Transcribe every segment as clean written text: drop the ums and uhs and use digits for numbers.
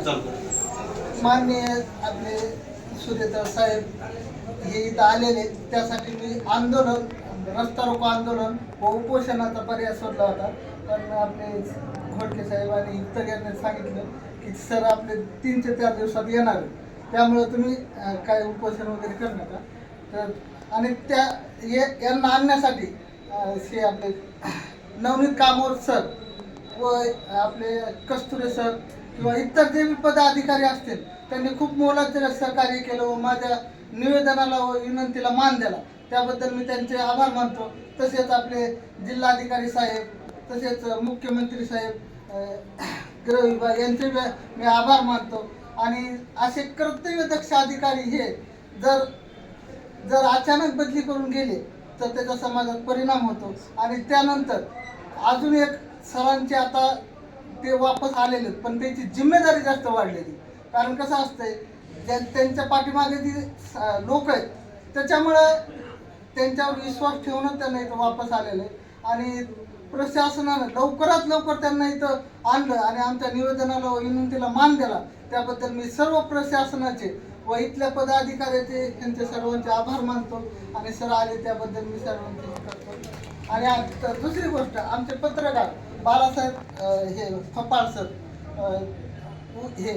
माननीय आपले सूर्यधर साहेब हे इथं आलेले, त्यासाठी मी आंदोलन, रस्ता रोको आंदोलन व उपोषणाचा पर्याय शोधला होता. पण आपले घोडके साहेब आणि इतर यांनी सांगितलं की सर आपले 3 ते 4 दिवसात येणार आहे, त्यामुळे तुम्ही काय उपोषण वगैरे करू नका. तर आणि त्या यांना आणण्यासाठी हे आपले नवनीत कामोर सर व आपले कस्तुरे सर किंवा इतर जे पदाधिकारी असतील त्यांनी खूप मोलाचे सहकार्य केलं व माझ्या निवेदनाला व विनंतीला मान दिला, त्याबद्दल मी त्यांचे आभार मानतो. तसेच आपले जिल्हाधिकारी साहेब, तसेच मुख्यमंत्री साहेब, गृह विभाग यांचे मी आभार मानतो. आणि असे कर्तव्यदक्ष अधिकारी हे जर अचानक बदली करून गेले तर त्याचा समाजात परिणाम होतो. आणि त्यानंतर अजून एक सरांचे आता ते वापस आलेले, पण त्याची जिम्मेदारी जास्त वाढलेली. कारण कसं असतंय, त्यांच्या पाठीमागे जी लोक आहेत त्याच्यामुळं त्यांच्यावर विश्वास ठेवूनच त्यांना इथं वापस आलेलं आहे. आणि प्रशासनानं लवकरात लवकर त्यांना इथं आणलं आणि आमच्या निवेदनाला व विनंतीला मान दिला, त्याबद्दल मी सर्व प्रशासनाचे व इथल्या पदाधिकाऱ्याचे यांचे सर्वांचे आभार मानतो. आणि सर आले त्याबद्दल मी सर्वांचे करतो. आणि दुसरी गोष्ट, आमचे पत्रकार बाळासाहेब हे फपाळ सर हे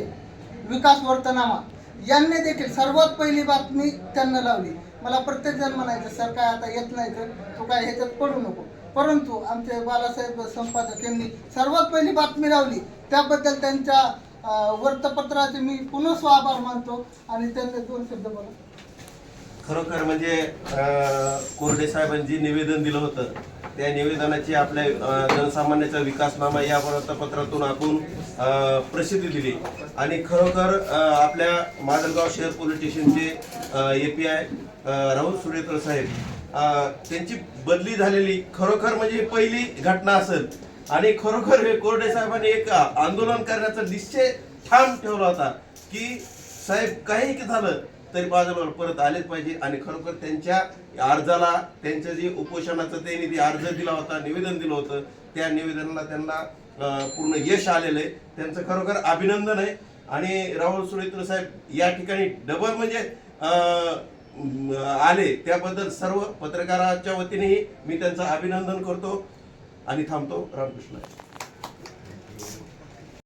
विकास वर्तनामा यांनी देखील सर्वात पहिली बातमी त्यांना लावली. मला प्रत्येक जण म्हणायचं सर काय आता येत नाही तर तू काय ह्याच्यात पडू नको, परंतु आमचे बाळासाहेब संपादक यांनी सर्वात पहिली बातमी लावली, त्याबद्दल त्यांच्या वृत्तपत्राचे मी पुनः आभार मानतो. आणि त्यांनी 2 शब्द बोला. खरोखर म्हणजे कोरडे साहेबांनी जे निवेदन दिलं होतं त्या निवेदनाची आपल्या जनसामान्याचा विकासनामा या वृत्तपत्रातून आपण प्रसिद्धी दिली. आणि खरोखर आपल्या माजलगाव शहर पोलीस स्टेशनचे API राहुल सूर्यधर साहेब त्यांची बदली झालेली खरोखर म्हणजे पहिली घटना असेल. आणि खरोखर हे कोरडे साहेबांनी एक आंदोलन करण्याचा निश्चय ठाम ठेवला होता की साहेब काही झालं तरी बाजूला परत आलेच पाहिजे. आणि खरोखर त्यांच्या अर्जाला, त्यांचं जे उपोषणाचं त्यांनी अर्ज दिला होता, निवेदन दिलं होतं, त्या निवेदनाला त्यांना पूर्ण यश आलेलं आहे. त्यांचं खरोखर अभिनंदन आहे. आणि राहुल सूर्यधर साहेब या ठिकाणी डबल म्हणजे आले, त्याबद्दल सर्व पत्रकाराच्या वतीनेही मी त्यांचं अभिनंदन करतो आणि थांबतो. रामकृष्ण.